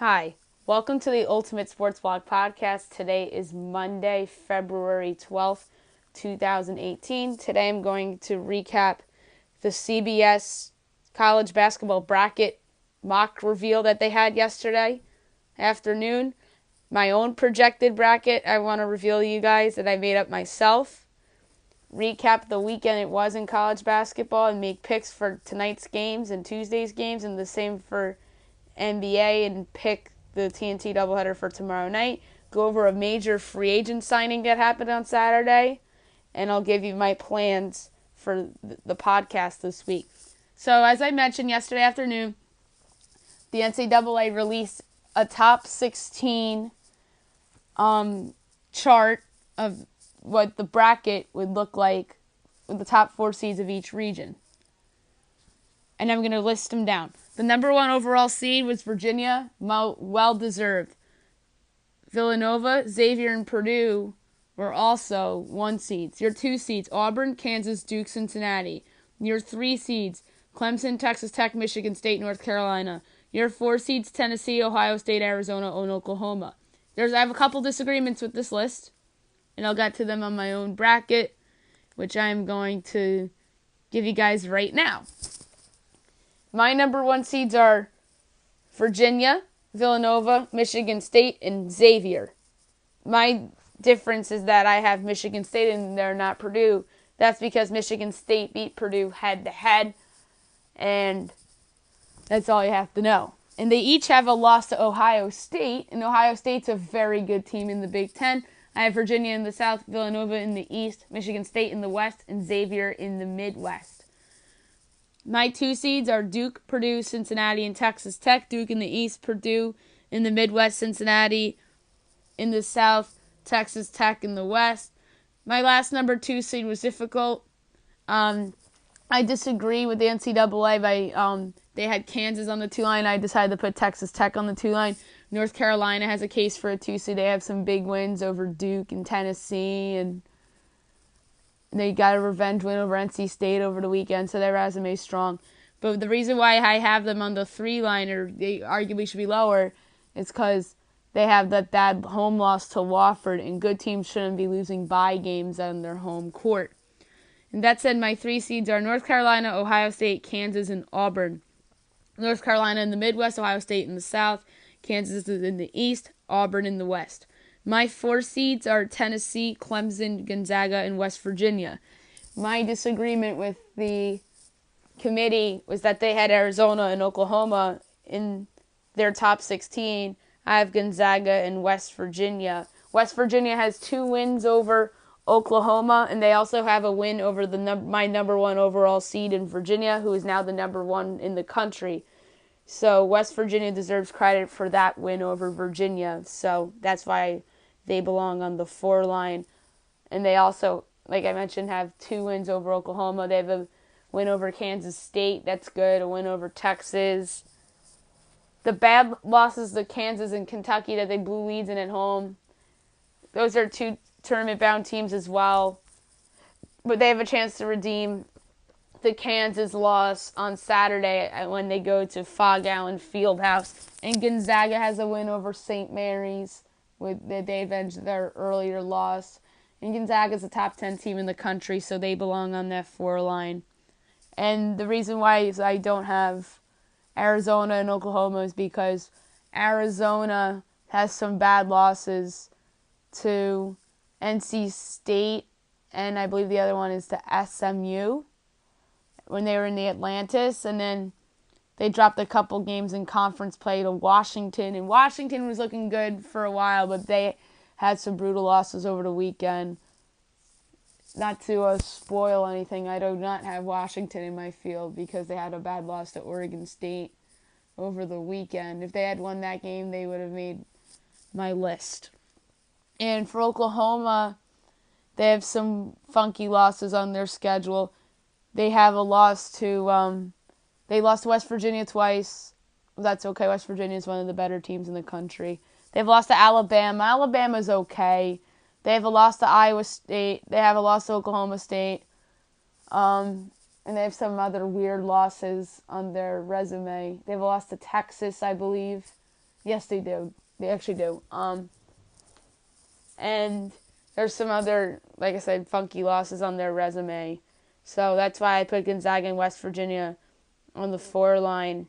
Hi, welcome to the Ultimate Sports Blog Podcast. Today is Monday, February 12th, 2018. Today I'm going to recap the CBS college basketball bracket mock reveal that they had yesterday afternoon. My own projected bracket I want to reveal to you guys that I made up myself. Recap the weekend it was in college basketball and make picks for tonight's games and Tuesday's games, and the same for NBA, and pick the TNT doubleheader for tomorrow night. Go over a major free agent signing that happened on Saturday, and I'll give you my plans for the podcast this week. So as I mentioned yesterday afternoon, the NCAA released a top 16 chart of what the bracket would look like with the top 4 seeds of each region. And I'm going to list them down. The number 1 overall seed was Virginia, well-deserved. Villanova, Xavier, and Purdue were also 1 seeds. Your 2 seeds, Auburn, Kansas, Duke, Cincinnati. Your 3 seeds, Clemson, Texas Tech, Michigan State, North Carolina. Your 4 seeds, Tennessee, Ohio State, Arizona, and Oklahoma. I have a couple disagreements with this list, and I'll get to them on my own bracket, which I'm going to give you guys right now. My number 1 seeds are Virginia, Villanova, Michigan State, and Xavier. My difference is that I have Michigan State and they're not Purdue. That's because Michigan State beat Purdue head-to-head, and that's all you have to know. And they each have a loss to Ohio State, and Ohio State's a very good team in the Big Ten. I have Virginia in the South, Villanova in the East, Michigan State in the West, and Xavier in the Midwest. My 2 seeds are Duke, Purdue, Cincinnati, and Texas Tech. Duke in the East, Purdue in the Midwest, Cincinnati in the South, Texas Tech in the West. My last number 2 seed was difficult. I disagree with the NCAA by they had Kansas on the 2 line. I decided to put Texas Tech on the 2 line. North Carolina has a case for a 2 seed. They have some big wins over Duke and Tennessee, and they got a revenge win over NC State over the weekend, so their resume is strong. But the reason why I have them on the 3 line, or they arguably should be lower, is because they have that bad home loss to Wofford, and good teams shouldn't be losing bye games on their home court. And that said, my 3 seeds are North Carolina, Ohio State, Kansas, and Auburn. North Carolina in the Midwest, Ohio State in the South, Kansas is in the East, Auburn in the West. My 4 seeds are Tennessee, Clemson, Gonzaga, and West Virginia. My disagreement with the committee was that they had Arizona and Oklahoma in their top 16. I have Gonzaga and West Virginia. West Virginia has 2 wins over Oklahoma, and they also have a win over my number 1 overall seed in Virginia, who is now the number 1 in the country. So West Virginia deserves credit for that win over Virginia. So that's why they belong on the 4 line. And they also, like I mentioned, have 2 wins over Oklahoma. They have a win over Kansas State. That's good. A win over Texas. The bad losses to Kansas and Kentucky that they blew leads in at home, those are 2 tournament-bound teams as well. But they have a chance to redeem the Kansas loss on Saturday when they go to Fog Allen Fieldhouse. And Gonzaga has a win over St. Mary's. They avenged their earlier loss. And Gonzaga is a top 10 team in the country, so they belong on that 4 line. And the reason why is I don't have Arizona and Oklahoma is because Arizona has some bad losses to NC State, and I believe the other one is to SMU when they were in the Atlantis, and then they dropped a couple games in conference play to Washington, and Washington was looking good for a while, but they had some brutal losses over the weekend. Not to spoil anything, I do not have Washington in my field because they had a bad loss to Oregon State over the weekend. If they had won that game, they would have made my list. And for Oklahoma, they have some funky losses on their schedule. They have a loss to, they lost to West Virginia twice. That's okay. West Virginia is one of the better teams in the country. They've lost to Alabama. Alabama's okay. They have a loss to Iowa State. They have a loss to Oklahoma State. And they have some other weird losses on their resume. They have a loss to Texas, I believe. Yes, they do. They actually do. And there's some other, like I said, funky losses on their resume. So that's why I put Gonzaga and West Virginia on the 4 line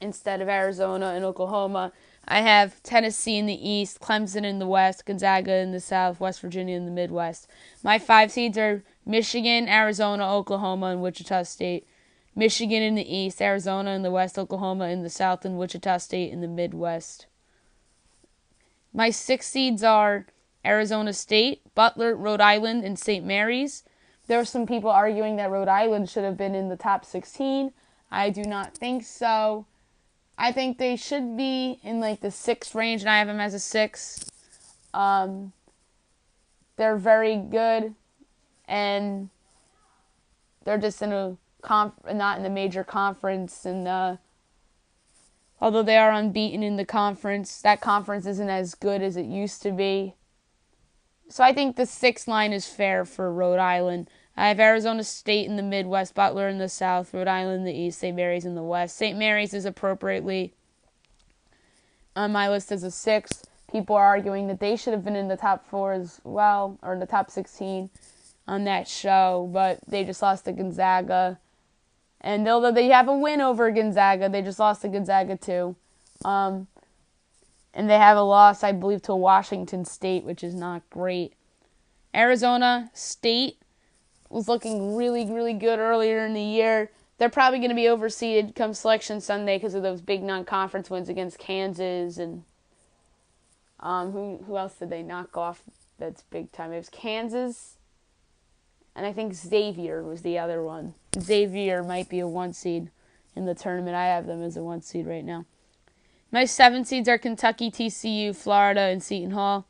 instead of Arizona and Oklahoma. I have Tennessee in the East, Clemson in the West, Gonzaga in the South, West Virginia in the Midwest. My 5 seeds are Michigan, Arizona, Oklahoma, and Wichita State. Michigan in the East, Arizona in the West, Oklahoma in the South, and Wichita State in the Midwest. My 6 seeds are Arizona State, Butler, Rhode Island, and St. Mary's. There are some people arguing that Rhode Island should have been in the top 16. I do not think so. I think they should be in like the 6 range, and I have them as a 6. They're very good, and they're just in a not in the major conference. And although they are unbeaten in the conference, that conference isn't as good as it used to be. So I think the 6 line is fair for Rhode Island. I have Arizona State in the Midwest, Butler in the South, Rhode Island in the East, St. Mary's in the West. St. Mary's is appropriately on my list as a 6. People are arguing that they should have been in the top 4 as well, or in the top 16 on that show, but they just lost to Gonzaga. And although they have a win over Gonzaga, they just lost to Gonzaga too. And they have a loss, I believe, to Washington State, which is not great. Arizona State was looking really, really good earlier in the year. They're probably going to be overseeded come Selection Sunday because of those big non-conference wins against Kansas. And who else did they knock off that's big time? It was Kansas, and I think Xavier was the other one. Xavier might be a 1 seed in the tournament. I have them as a 1 seed right now. My 7 seeds are Kentucky, TCU, Florida, and Seton Hall.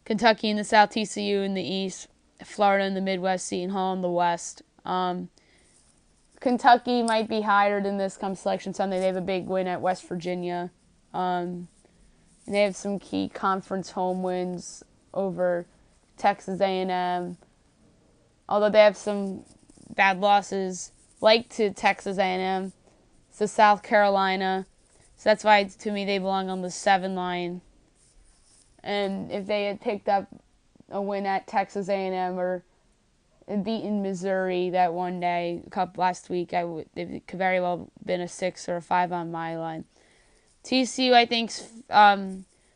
Kentucky in the South, TCU in the East, Florida in the Midwest, Seton Hall in the West. Kentucky might be higher than this come Selection Sunday. They have a big win at West Virginia. And they have some key conference home wins over Texas A&M. Although they have some bad losses, like to Texas A&M, to South Carolina. So that's why, to me, they belong on the 7 line. And if they had picked up a win at Texas A&M or beaten Missouri that one day, last week, it could very well have been a 6 or a 5 on my line. TCU, I think,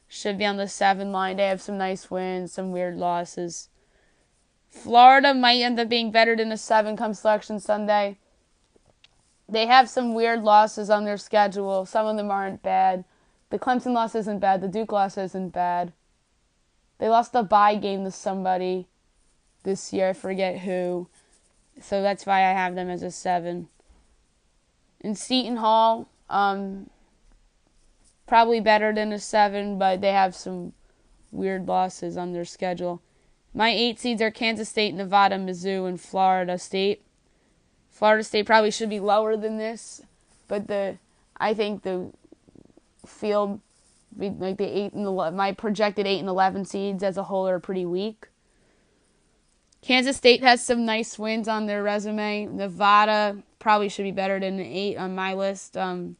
should be on the 7 line. They have some nice wins, some weird losses. Florida might end up being better than a 7 come Selection Sunday. They have some weird losses on their schedule. Some of them aren't bad. The Clemson loss isn't bad. The Duke loss isn't bad. They lost a bye game to somebody this year. I forget who. So that's why I have them as a 7. And Seton Hall, probably better than a 7, but they have some weird losses on their schedule. My 8 seeds are Kansas State, Nevada, Mizzou, and Florida State. Florida State probably should be lower than this, but I think the field, like the 8 and 11, my projected 8 and 11 seeds as a whole are pretty weak. Kansas State has some nice wins on their resume. Nevada probably should be better than an 8 on my list. I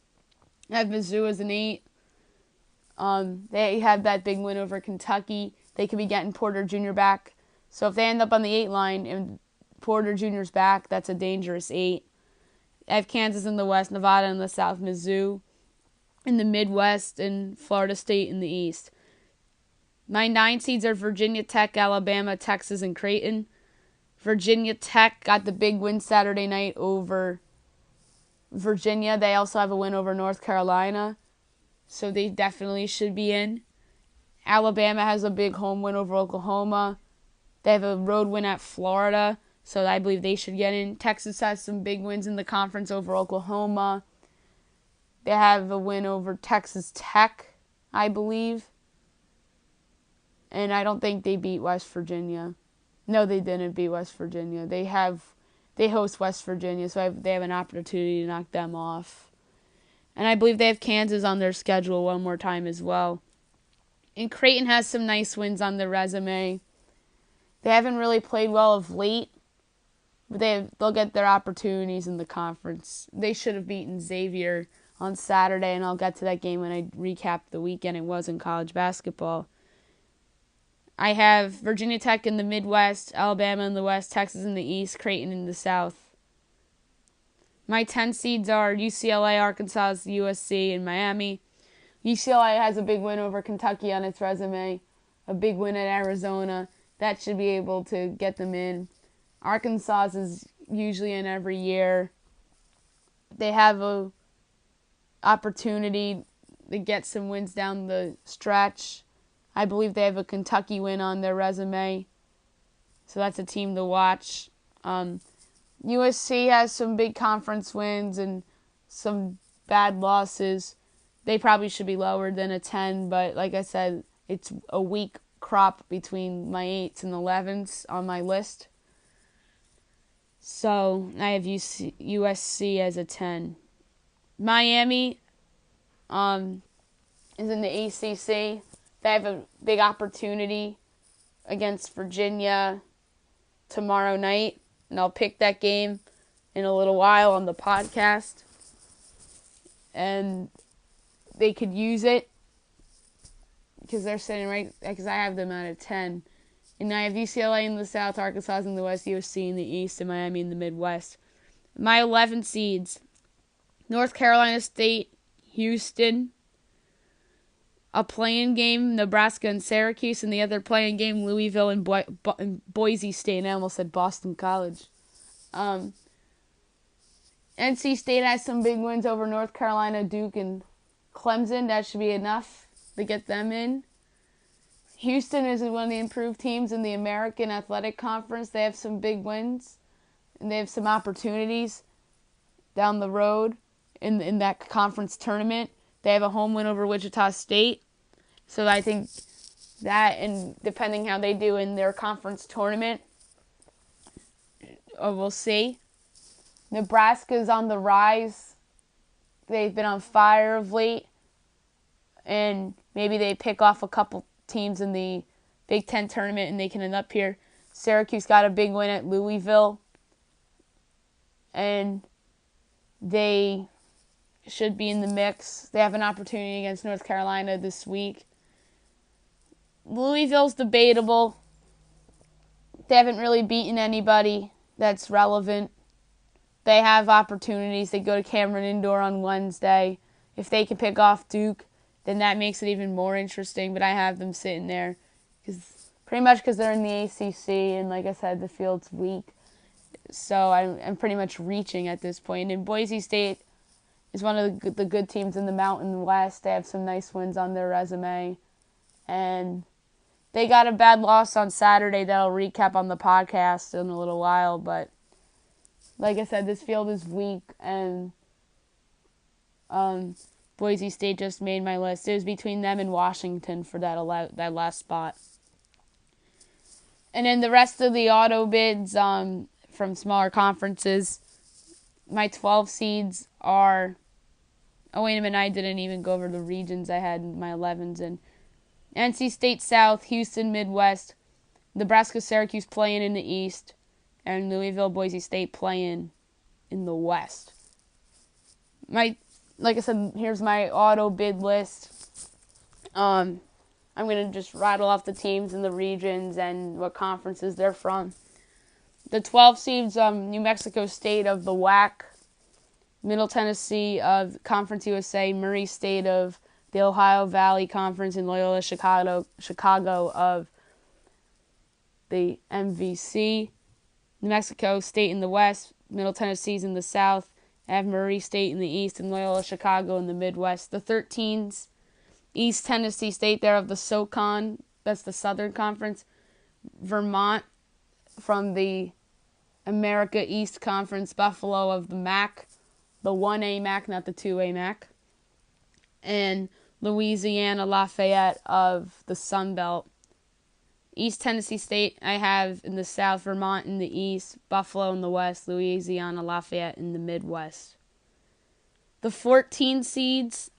have Mizzou as an 8. They had that big win over Kentucky. They could be getting Porter Jr. back. So if they end up on the 8 line and Porter Jr.'s back, that's a dangerous 8. I have Kansas in the West, Nevada in the South, Mizzou in the Midwest, and Florida State in the East. My 9 seeds are Virginia Tech, Alabama, Texas, and Creighton. Virginia Tech got the big win Saturday night over Virginia. They also have a win over North Carolina, so they definitely should be in. Alabama has a big home win over Oklahoma. They have a road win at Florida, so I believe they should get in. Texas has some big wins in the conference over Oklahoma. They have a win over Texas Tech, I believe. And I don't think they beat West Virginia. No, they didn't beat West Virginia. They host West Virginia, so they have an opportunity to knock them off. And I believe they have Kansas on their schedule one more time as well. And Creighton has some nice wins on their resume. They haven't really played well of late, but they'll get their opportunities in the conference. They should have beaten Xavier on Saturday, and I'll get to that game when I recap the weekend it was in college basketball. I have Virginia Tech in the Midwest, Alabama in the West, Texas in the East, Creighton in the South. My 10 seeds are UCLA, Arkansas, USC, and Miami. UCLA has a big win over Kentucky on its resume, a big win at Arizona. That should be able to get them in. Arkansas is usually in every year. They have a opportunity to get some wins down the stretch. I believe they have a Kentucky win on their resume, so that's a team to watch. USC has some big conference wins and some bad losses. They probably should be lower than a 10, but like I said, it's a weak crop between my 8s and 11s on my list. So I have USC as a 10. Miami is in the ACC. They have a big opportunity against Virginia tomorrow night, and I'll pick that game in a little while on the podcast. And they could use it because they're sitting right, because I have them at a 10. And I have UCLA in the South, Arkansas in the West, USC in the East, and Miami in the Midwest. My 11 seeds: North Carolina State, Houston. A play-in game, Nebraska and Syracuse, and the other play-in game, Louisville and Boise State. And I almost said Boston College. NC State has some big wins over North Carolina, Duke, and Clemson. That should be enough to get them in. Houston is one of the improved teams in the American Athletic Conference. They have some big wins, and they have some opportunities down the road in that conference tournament. They have a home win over Wichita State. So I think that, and depending how they do in their conference tournament, we'll see. Nebraska's on the rise. They've been on fire of late. And maybe they pick off a couple teams in the Big Ten tournament and they can end up here. Syracuse got a big win at Louisville. And they should be in the mix. They have an opportunity against North Carolina this week. Louisville's debatable. They haven't really beaten anybody that's relevant. They have opportunities. They go to Cameron Indoor on Wednesday. If they can pick off Duke, then that makes it even more interesting. But I have them sitting there pretty much because they're in the ACC, and like I said, the field's weak. So I'm pretty much reaching at this point. And Boise State is one of the good teams in the Mountain West. They have some nice wins on their resume. And they got a bad loss on Saturday that I'll recap on the podcast in a little while. But like I said, this field is weak, and Boise State just made my list. It was between them and Washington for that last spot. And then the rest of the auto bids from smaller conferences, my 12 seeds are... Oh, wait a minute, I didn't even go over the regions I had my 11s in. NC State South, Houston Midwest, Nebraska Syracuse playing in the East, and Louisville Boise State playing in the West. Like I said, here's my auto bid list. I'm going to just rattle off the teams and the regions and what conferences they're from. The 12 seeds, New Mexico State of the WAC, Middle Tennessee of Conference USA, Murray State of the Ohio Valley Conference, and Loyola Chicago of the MVC. New Mexico State in the West, Middle Tennessee's in the South. I have Murray State in the East and Loyola Chicago in the Midwest. The 13s, East Tennessee State there of the SoCon, that's the Southern Conference. Vermont from the America East Conference, Buffalo of the MAC, the 1A MAC, not the 2A MAC. And Louisiana Lafayette of the Sun Belt. East Tennessee State I have in the South, Vermont in the East, Buffalo in the West, Louisiana Lafayette in the Midwest. The 14 seeds,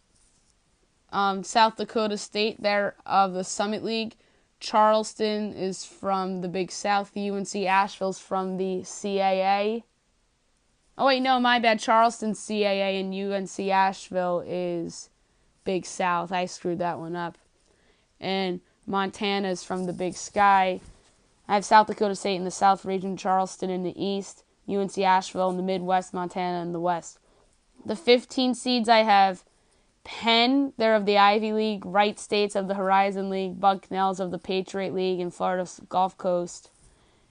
South Dakota State there of the Summit League. Charleston is from the Big South. UNC Asheville's from the CAA. Oh, wait, no, my bad. Charleston, CAA, and UNC Asheville is Big South. I screwed that one up. And Montana's from the Big Sky. I have South Dakota State in the South region, Charleston in the East, UNC Asheville in the Midwest, Montana in the West. The 15 seeds I have Penn, they're of the Ivy League, Wright State's of the Horizon League, Bucknell's of the Patriot League, and Florida Gulf Coast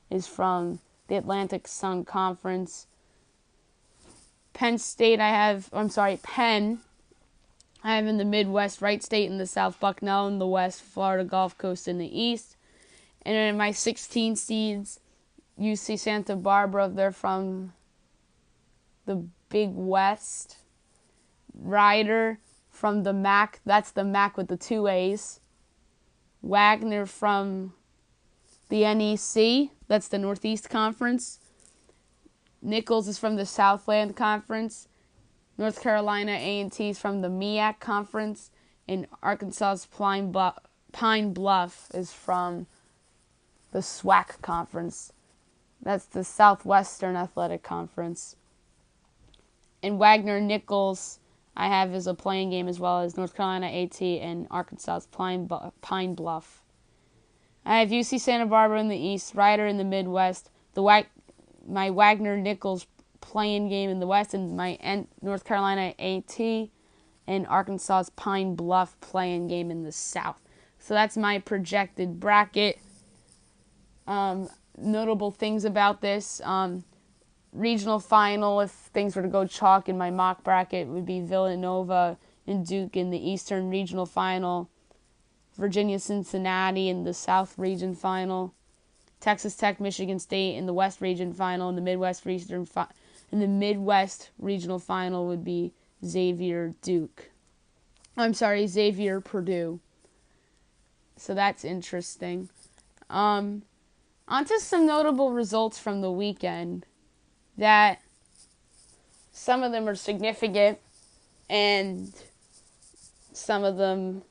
is from the Atlantic Sun Conference. Penn, I have in the Midwest, Wright State in the South, Bucknell in the West, Florida Gulf Coast in the East. And then my 16 seeds, UC Santa Barbara, they're from the Big West. Rider from the MAC, that's the MAC with the 2 A's. Wagner from the NEC, that's the Northeast Conference. Nichols is from the Southland Conference. North Carolina A&T is from the MEAC Conference. And Arkansas's Pine Bluff is from the SWAC Conference. That's the Southwestern Athletic Conference. And Wagner-Nichols I have as a playing game, as well as North Carolina AT and Arkansas's Pine Bluff. I have UC Santa Barbara in the East, Rider in the Midwest, my Wagner-Nichols playing game in the West, and my North Carolina AT and Arkansas's Pine Bluff playing game in the South. So that's my projected bracket. Notable things about this, regional final, if things were to go chalk in my mock bracket, would be Villanova and Duke in the Eastern Regional Final, Virginia-Cincinnati in the South Region Final, Texas Tech, Michigan State in the West Region Final, and the Midwest Regional Final would be Xavier Purdue. So that's interesting. On to some notable results from the weekend that some of them are significant and some of them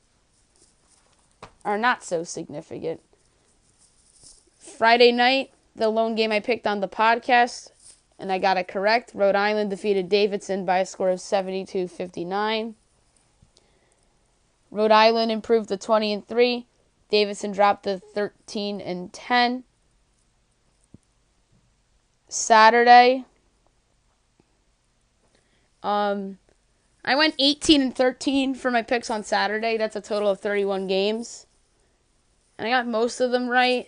are not so significant. Friday night, the lone game I picked on the podcast, and I got it correct. Rhode Island defeated Davidson by a score of 72-59. Rhode Island improved to 20-3. Davidson dropped to 13-10. Saturday, I went 18-13 for my picks on Saturday. That's a total of 31 games. And I got most of them right,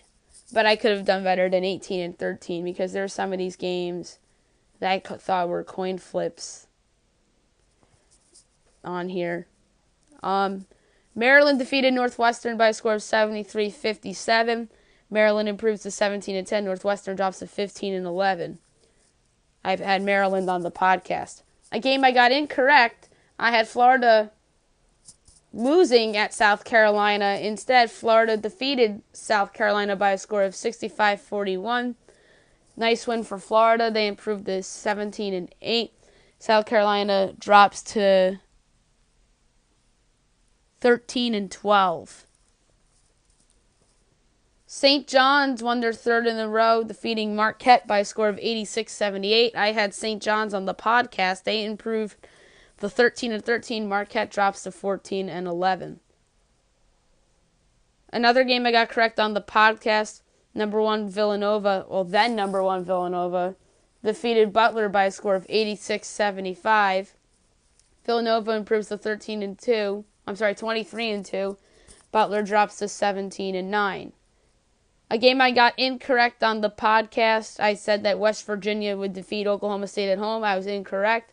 but I could have done better than 18-13 because there are some of these games that I thought were coin flips on here. Maryland defeated Northwestern by a score of 73-57. Maryland improves to 17-10. Northwestern drops to 15-11. I've had Maryland on the podcast. A game I got incorrect. I had Florida losing at South Carolina. Instead, Florida defeated South Carolina by a score of 65-41. Nice win for Florida. They improved to 17-8. South Carolina drops to 13-12. St. John's won their third in a row, defeating Marquette by a score of 86-78. I had St. John's on the podcast. They improved the 13-13. Marquette drops to 14-11. Another game I got correct on the podcast, then number one Villanova, defeated Butler by a score of 86-75. Villanova improves to 23-2. Butler drops to 17-9. A game I got incorrect on the podcast. I said that West Virginia would defeat Oklahoma State at home. I was incorrect.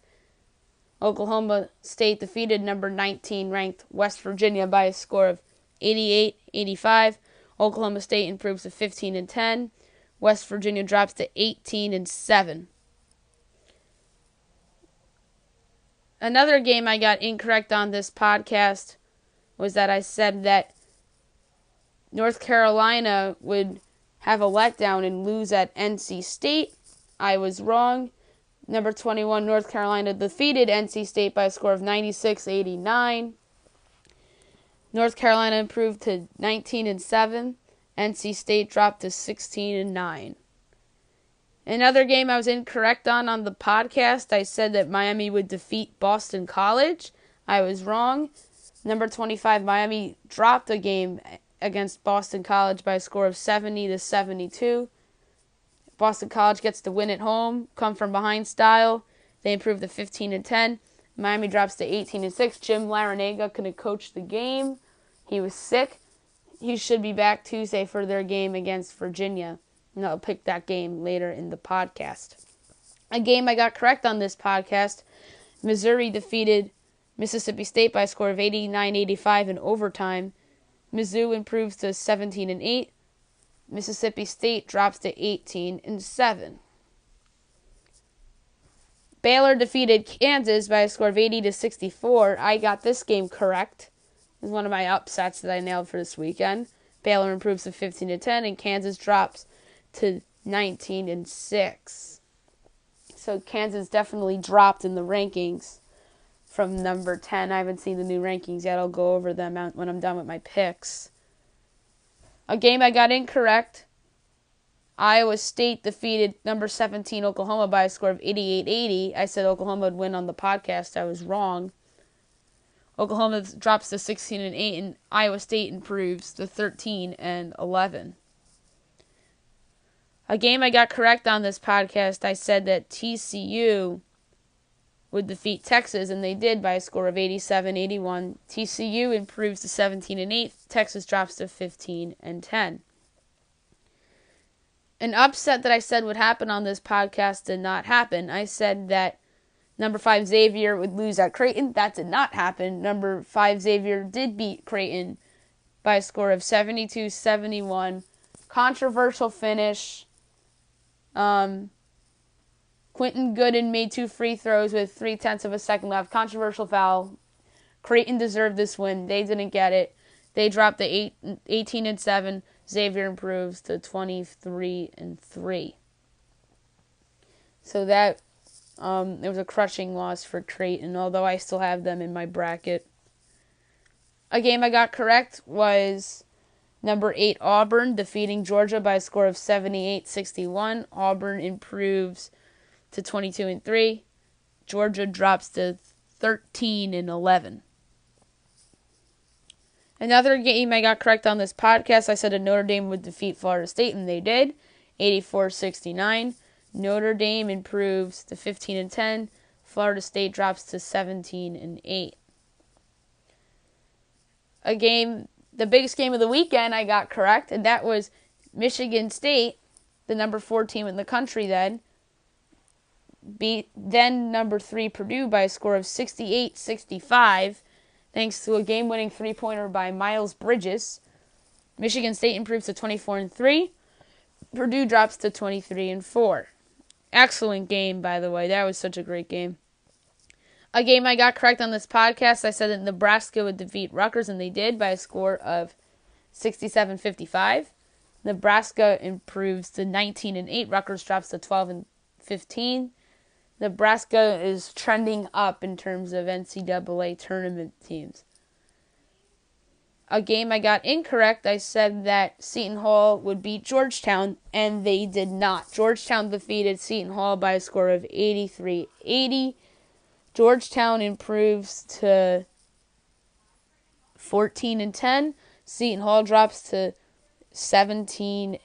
Oklahoma State defeated number 19 ranked West Virginia by a score of 88-85. Oklahoma State improves to 15-10. West Virginia drops to 18-7. Another game I got incorrect on this podcast was that I said that North Carolina would have a letdown and lose at NC State. I was wrong. Number 21, North Carolina defeated NC State by a score of 96-89. North Carolina improved to 19-7. NC State dropped to 16-9. Another game I was incorrect on the podcast, I said that Miami would defeat Boston College. I was wrong. Number 25, Miami dropped a game against Boston College by a score of 70-72. Boston College gets the win at home, come from behind style. They improve to 15-10. Miami drops to 18-6. Jim Larinaga couldn't coach the game. He was sick. He should be back Tuesday for their game against Virginia. And I'll pick that game later in the podcast. A game I got correct on this podcast, Missouri defeated Mississippi State by a score of 89-85 in overtime. Mizzou improves to 17-8. Mississippi State drops to 18-7. Baylor defeated Kansas by a score of 80-64. I got this game correct. It was one of my upsets that I nailed for this weekend. Baylor improves to 15-10, and Kansas drops to 19-6. So Kansas definitely dropped in the rankings from number 10. I haven't seen the new rankings yet. I'll go over them when I'm done with my picks. A game I got incorrect. Iowa State defeated number 17 Oklahoma by a score of 88-80. I said Oklahoma would win on the podcast. I was wrong. Oklahoma drops to 16-8, and Iowa State improves to 13-11. A game I got correct on this podcast, I said that TCU would defeat Texas, and they did by a score of 87-81. TCU improves to 17-8. Texas drops to 15-10. An upset that I said would happen on this podcast did not happen. I said that number 5 Xavier would lose at Creighton. That did not happen. Number 5 Xavier did beat Creighton by a score of 72-71. Controversial finish. Quentin Gooden made 2 free throws with 0.3 of a second left. Controversial foul. Creighton deserved this win. They didn't get it. They dropped to 18-7. Xavier improves to 23-3. So that it was a crushing loss for Creighton, although I still have them in my bracket. A game I got correct was number 8 Auburn defeating Georgia by a score of 78-61. Auburn improves to 22-3. Georgia drops to 13-11. Another game I got correct on this podcast, I said that Notre Dame would defeat Florida State, and they did, 84-69. Notre Dame improves to 15-10. Florida State drops to 17-8. A game, the biggest game of the weekend, I got correct, and that was Michigan State, the number 4 team in the country then, beat then number 3 Purdue by a score of 68-65. Thanks to a game-winning 3-pointer by Miles Bridges. Michigan State improves to 24-3. Purdue drops to 23-4. Excellent game, by the way. That was such a great game. A game I got correct on this podcast, I said that Nebraska would defeat Rutgers, and they did by a score of 67-55. Nebraska improves to 19-8. Rutgers drops to 12-15. Nebraska is trending up in terms of NCAA tournament teams. A game I got incorrect, I said that Seton Hall would beat Georgetown, and they did not. Georgetown defeated Seton Hall by a score of 83-80. Georgetown improves to 14-10. Seton Hall drops to 17-8.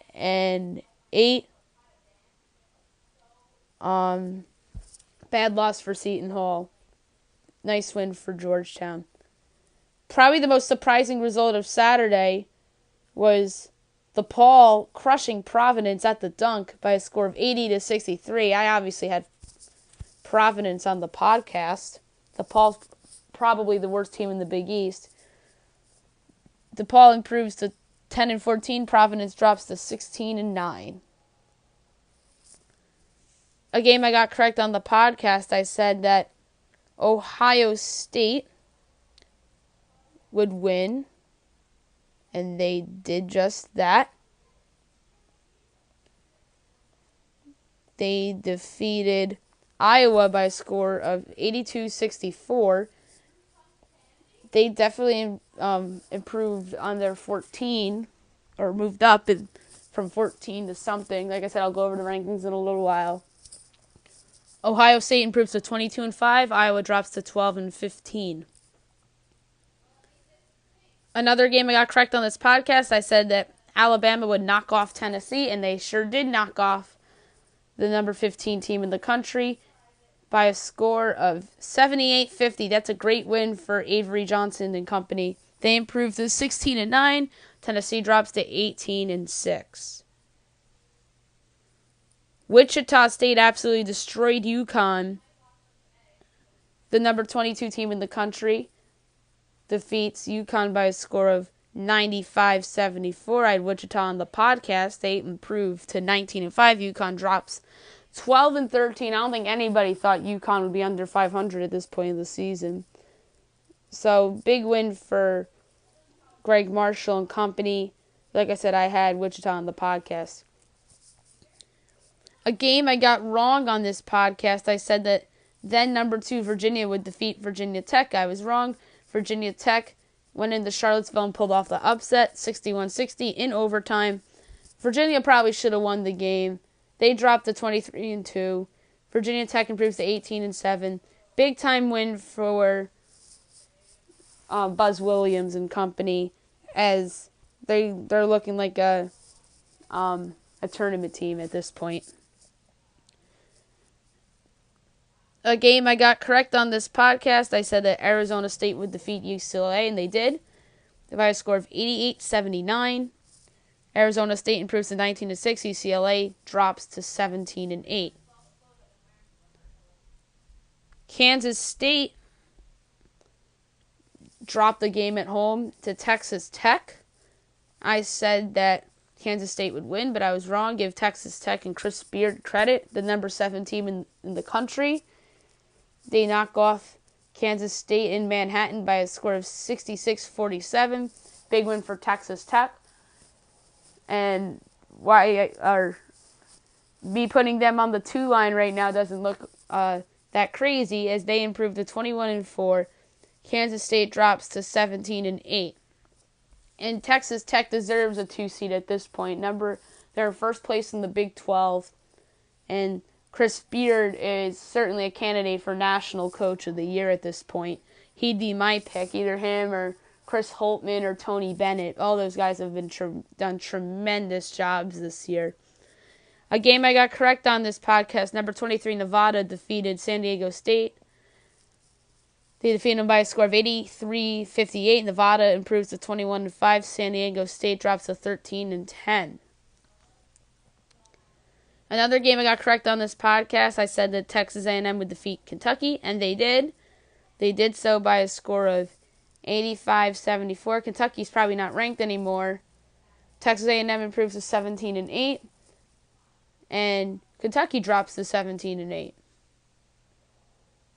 Bad loss for Seton Hall. Nice win for Georgetown. Probably the most surprising result of Saturday was DePaul crushing Providence at the dunk by a score of 80-63. I obviously had Providence on the podcast. DePaul's probably the worst team in the Big East. DePaul improves to 10-14. Providence drops to 16-9. A game I got correct on the podcast, I said that Ohio State would win, and they did just that. They defeated Iowa by a score of 82-64. They definitely improved on their 14, or moved up from 14 to something. Like I said, I'll go over the rankings in a little while. Ohio State improves to 22-5. Iowa drops to 12-15. Another game I got correct on this podcast, I said that Alabama would knock off Tennessee, and they sure did knock off the number 15 team in the country by a score of 78-50. That's a great win for Avery Johnson and company. They improved to 16-9. Tennessee drops to 18-6. Wichita State absolutely destroyed UConn. The number 22 team in the country defeats UConn by a score of 95-74. I had Wichita on the podcast. They improved to 19-5. UConn drops 12-13. I don't think anybody thought UConn would be under 500 at this point of the season. So, big win for Greg Marshall and company. Like I said, I had Wichita on the podcast. A game I got wrong on this podcast. I said that then number 2 Virginia would defeat Virginia Tech. I was wrong. Virginia Tech went into Charlottesville and pulled off the upset, 61-60 in overtime. Virginia probably should have won the game. They dropped to 23-2. Virginia Tech improves to 18-7. Big time win for Buzz Williams and company, as they're looking like a tournament team at this point. A game I got correct on this podcast, I said that Arizona State would defeat UCLA, and they did, by a score of 88-79. Arizona State improves to 19-6. UCLA drops to 17-8. Kansas State dropped the game at home to Texas Tech. I said that Kansas State would win, but I was wrong. Give Texas Tech and Chris Beard credit, the number 7 team in the country. They knock off Kansas State in Manhattan by a score of 66-47. Big win for Texas Tech. And me putting them on the 2 line right now doesn't look that crazy, as they improve to 21-4. Kansas State drops to 17-8. And Texas Tech deserves a 2 seed at this point. They're in first place in the Big 12. And Chris Beard is certainly a candidate for National Coach of the Year at this point. He'd be my pick, either him or Chris Holtmann or Tony Bennett. All those guys have been done tremendous jobs this year. A game I got correct on this podcast, number 23 Nevada defeated San Diego State. They defeated them by a score of 83-58. Nevada improves to 21-5. San Diego State drops to 13-10. Another game I got correct on this podcast, I said that Texas A&M would defeat Kentucky, and they did. They did so by a score of 85-74. Kentucky's probably not ranked anymore. Texas A&M improves to 17-8, and Kentucky drops to 17-8.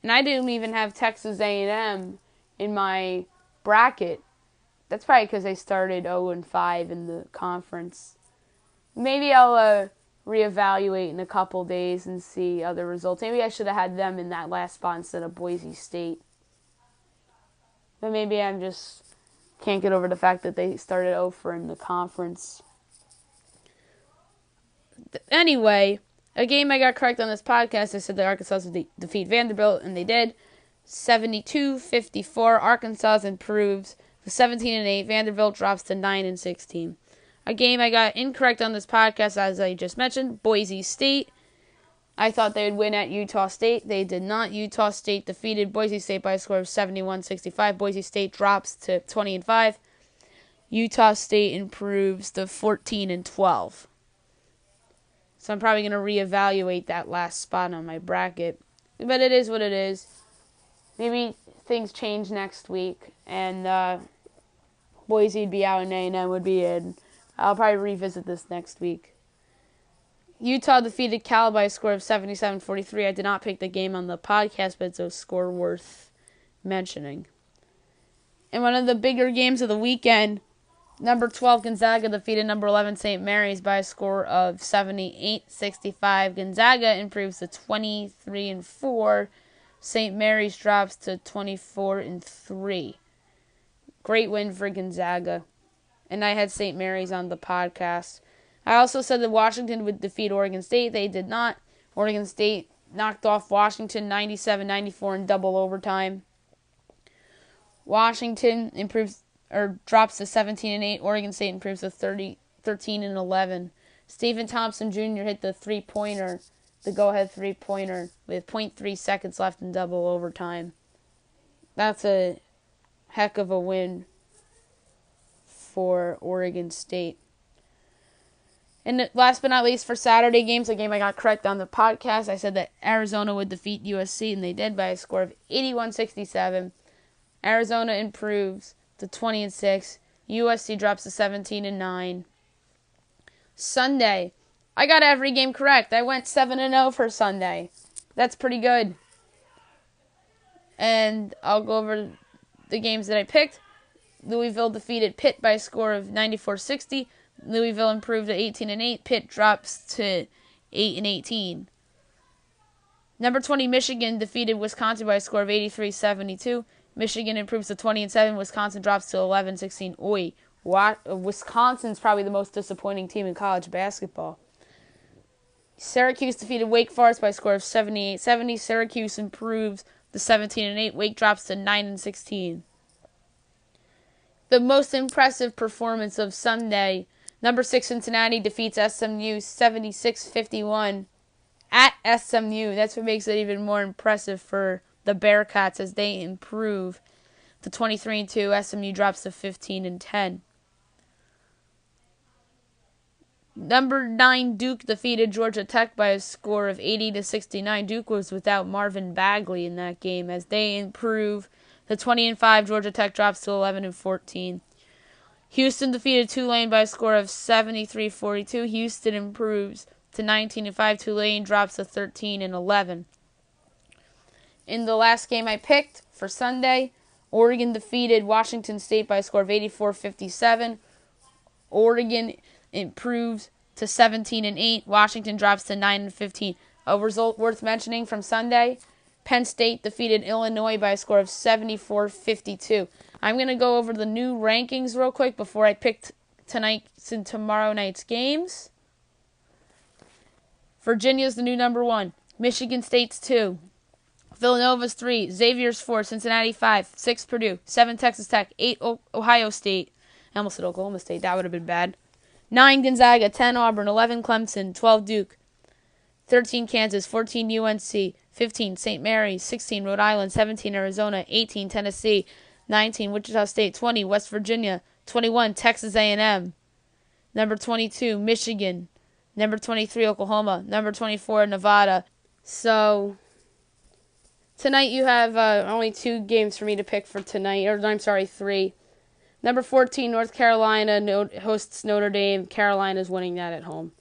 And I didn't even have Texas A&M in my bracket. That's probably because they started 0-5 in the conference. Maybe I'll reevaluate in a couple days and see other results. Maybe I should have had them in that last spot instead of Boise State. But maybe I just can't get over the fact that they started 0-4 in the conference. Anyway, a game I got correct on this podcast, I said that Arkansas would defeat Vanderbilt, and they did. 72-54. Arkansas improves to 17-8. Vanderbilt drops to 9-16. A game I got incorrect on this podcast, as I just mentioned, Boise State. I thought they would win at Utah State. They did not. Utah State defeated Boise State by a score of 71-65. Boise State drops to 20-5. Utah State improves to 14-12. So I'm probably going to reevaluate that last spot on my bracket. But it is what it is. Maybe things change next week, and Boise would be out and A&M would be in. I'll probably revisit this next week. Utah defeated Cal by a score of 77-43. I did not pick the game on the podcast, but it's a score worth mentioning. And one of the bigger games of the weekend, number 12 Gonzaga defeated number 11 St. Mary's by a score of 78-65. Gonzaga improves to 23-4. St. Mary's drops to 24-3. Great win for Gonzaga. And I had St. Mary's on the podcast. I also said that Washington would defeat Oregon State. They did not. Oregon State knocked off Washington 97-94 in double overtime. Washington drops to 17-8. Oregon State improves to 13-11. Stephen Thompson Jr. hit the three-pointer, the go-ahead three-pointer, with 0.3 seconds left in double overtime. That's a heck of a win for Oregon State. And last but not least, for Saturday games, a game I got correct on the podcast, I said that Arizona would defeat USC, and they did by a score of 81-67. Arizona improves to 20-6. USC drops to 17-9. Sunday, I got every game correct. I went 7-0 for Sunday. That's pretty good. And I'll go over the games that I picked. Louisville defeated Pitt by a score of 94-60. Louisville improved to 18-8. Pitt drops to 8-18. Number 20, Michigan defeated Wisconsin by a score of 83-72. Michigan improves to 20-7. Wisconsin drops to 11-16. Oi, Wisconsin's probably the most disappointing team in college basketball. Syracuse defeated Wake Forest by a score of 78-70. Syracuse improves to 17-8. Wake drops to 9-16. The most impressive performance of Sunday, number 6 Cincinnati defeats SMU 76-51 at SMU. That's what makes it even more impressive for the Bearcats as they improve to 23-2. SMU drops to 15-10. Number 9 Duke defeated Georgia Tech by a score of 80-69. Duke was without Marvin Bagley in that game as they improve to 20-5. Georgia Tech drops to 11-14. Houston defeated Tulane by a score of 73-42. Houston improves to 19-5. Tulane drops to 13-11. In the last game I picked for Sunday, Oregon defeated Washington State by a score of 84-57. Oregon improves to 17-8. Washington drops to 9-15. A result worth mentioning from Sunday, Penn State defeated Illinois by a score of 74-52. I'm going to go over the new rankings real quick before I pick tonight's and tomorrow night's games. Virginia's the new number 1. Michigan State's 2. Villanova's 3. Xavier's 4. Cincinnati 5. 6 Purdue. 7 Texas Tech. 8 Ohio State. I almost said Oklahoma State. That would have been bad. 9 Gonzaga. 10 Auburn. 11 Clemson. 12 Duke. 13 Kansas. 14 UNC. 15 St. Mary's. 16 Rhode Island. 17 Arizona. 18 Tennessee. 19 Wichita State. 20 West Virginia. 21 Texas A&M. Number 22 Michigan. Number 23 Oklahoma. Number 24 Nevada. So tonight you have only 2 games for me to pick for tonight. Or I'm sorry, 3. Number 14 North Carolina hosts Notre Dame. Carolina's winning that at home.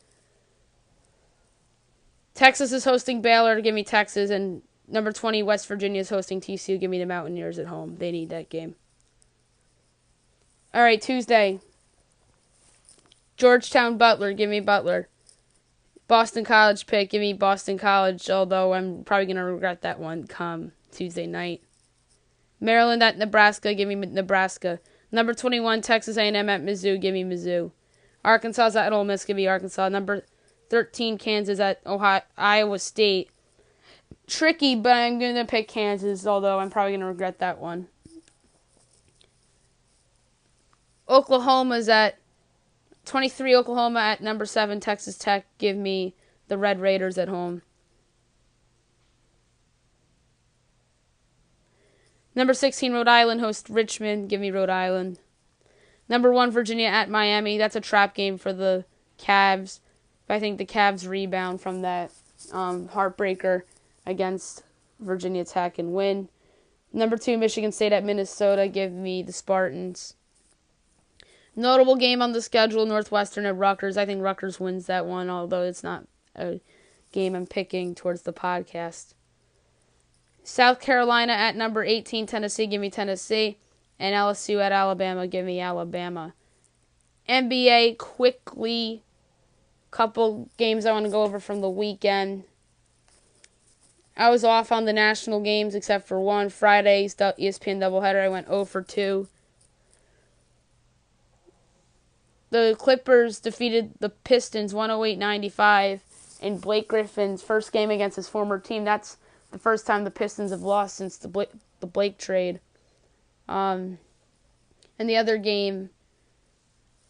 Texas is hosting Baylor. Give me Texas. And number 20 West Virginia is hosting TCU. Give me the Mountaineers at home. They need that game. All right, Tuesday. Georgetown Butler. Give me Butler. Boston College pick. Give me Boston College, although I'm probably going to regret that one come Tuesday night. Maryland at Nebraska. Give me Nebraska. Number 21 Texas A&M at Mizzou. Give me Mizzou. Arkansas's at Ole Miss. Give me Arkansas. Number 13 Kansas at Iowa State. Tricky, but I'm going to pick Kansas, although I'm probably going to regret that one. Oklahoma's at 23 Oklahoma at number 7 Texas Tech. Give me the Red Raiders at home. Number 16 Rhode Island hosts Richmond. Give me Rhode Island. Number 1 Virginia at Miami. That's a trap game for the Cavs. But I think the Cavs rebound from that heartbreaker against Virginia Tech and win. Number 2 Michigan State at Minnesota. Give me the Spartans. Notable game on the schedule, Northwestern at Rutgers. I think Rutgers wins that one, although it's not a game I'm picking towards the podcast. South Carolina at number 18, Tennessee. Give me Tennessee. And LSU at Alabama. Give me Alabama. NBA, quickly, couple games I want to go over from the weekend. I was off on the national games except for one. Friday's ESPN doubleheader, I went 0 for 2. the Clippers defeated the Pistons 108-95 in Blake Griffin's first game against his former team. That's the first time the Pistons have lost since the Blake trade. And the other game,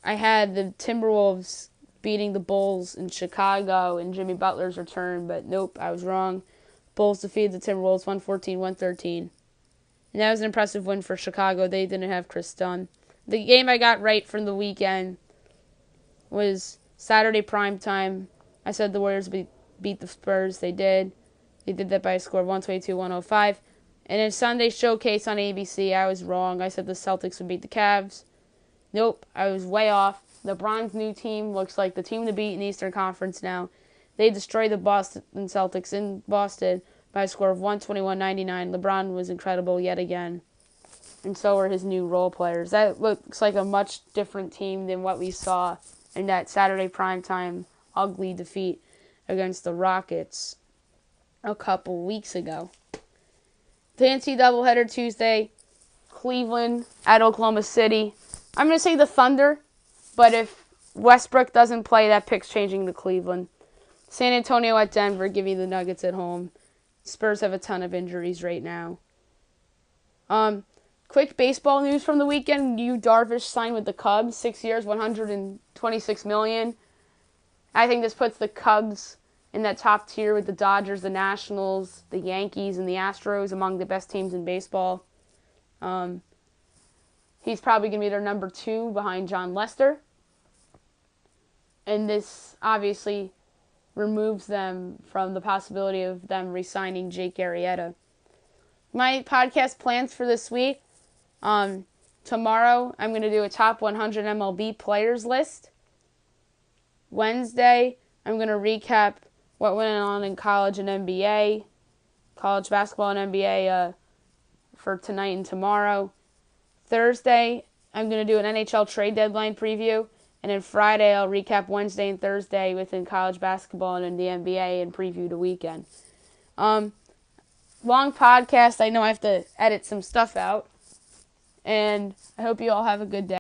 I had the Timberwolves beating the Bulls in Chicago in Jimmy Butler's return, but nope, I was wrong. Bulls defeated the Timberwolves 114-113. And that was an impressive win for Chicago. They didn't have Chris Dunn. The game I got right from the weekend was Saturday primetime. I said the Warriors beat the Spurs. They did. They did that by a score of 122-105. And in Sunday Showcase on ABC, I was wrong. I said the Celtics would beat the Cavs. Nope, I was way off. LeBron's new team looks like the team to beat in the Eastern Conference now. They destroyed the Boston Celtics in Boston by a score of 121-99. LeBron was incredible yet again. And so are his new role players. That looks like a much different team than what we saw in that Saturday primetime ugly defeat against the Rockets a couple weeks ago. The NC doubleheader Tuesday, Cleveland at Oklahoma City. I'm going to say the Thunder, but if Westbrook doesn't play, that pick's changing to Cleveland. San Antonio at Denver, give me the Nuggets at home. Spurs have a ton of injuries right now. Quick baseball news from the weekend. Darvish signed with the Cubs, 6 years, $126 million. I think this puts the Cubs in that top tier with the Dodgers, the Nationals, the Yankees, and the Astros among the best teams in baseball. He's probably going to be their number 2 behind John Lester. And this obviously removes them from the possibility of them re-signing Jake Arrieta. My podcast plans for this week. Tomorrow, I'm going to do a top 100 MLB players list. Wednesday, I'm going to recap what went on in college and NBA, college basketball and NBA for tonight and tomorrow. Thursday, I'm going to do an NHL trade deadline preview. And then Friday, I'll recap Wednesday and Thursday within college basketball and in the NBA and preview the weekend. Long podcast. I know I have to edit some stuff out. And I hope you all have a good day.